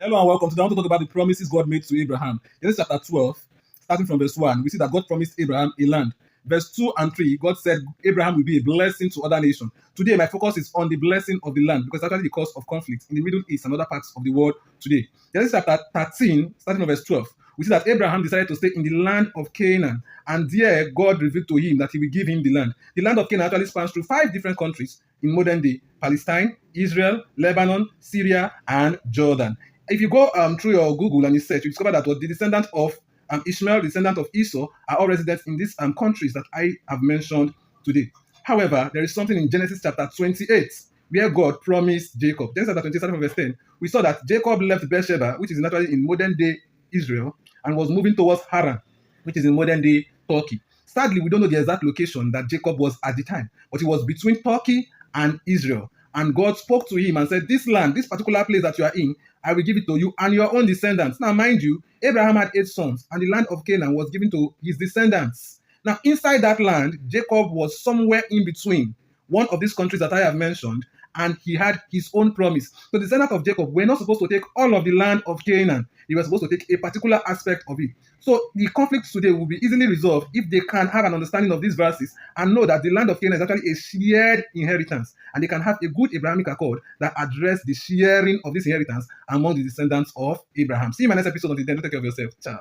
Hello and welcome. Today I want to talk about the promises God made to Abraham. Genesis chapter 12, starting from verse 1, we see that God promised Abraham a land. Verse 2 and 3, God said Abraham will be a blessing to other nations. Today, my focus is on the blessing of the land because that's actually the cause of conflict in the Middle East and other parts of the world today. Genesis chapter 13, starting from verse 12, we see that Abraham decided to stay in the land of Canaan, and there God revealed to him that he will give him the land. The land of Canaan actually spans through 5 different countries in modern day: Palestine, Israel, Lebanon, Syria, and Jordan. If you go through your Google and you search, you discover that what the descendants of Ishmael, the descendant of Esau, are all residents in these countries that I have mentioned today. However, there is something in Genesis chapter 28 where God promised Jacob. Genesis chapter 28, verse 10, we saw that Jacob left Beersheba, which is naturally in modern day Israel, and was moving towards Haran, which is in modern day Turkey. Sadly, we don't know the exact location that Jacob was at the time, but it was between Turkey and Israel. And God spoke to him and said, this land, this particular place that you are in, I will give it to you and your own descendants. Now, mind you, Abraham had 8 sons, and the land of Canaan was given to his descendants. Now, inside that land, Jacob was somewhere in between one of these countries that I have mentioned, and he had his own promise. So the descendants of Jacob were not supposed to take all of the land of Canaan. They were supposed to take a particular aspect of it. So the conflict today will be easily resolved if they can have an understanding of these verses and know that the land of Canaan is actually a shared inheritance, and they can have a good Abrahamic accord that address the sharing of this inheritance among the descendants of Abraham. See you in my next episode of the Take Care of Yourself. Ciao.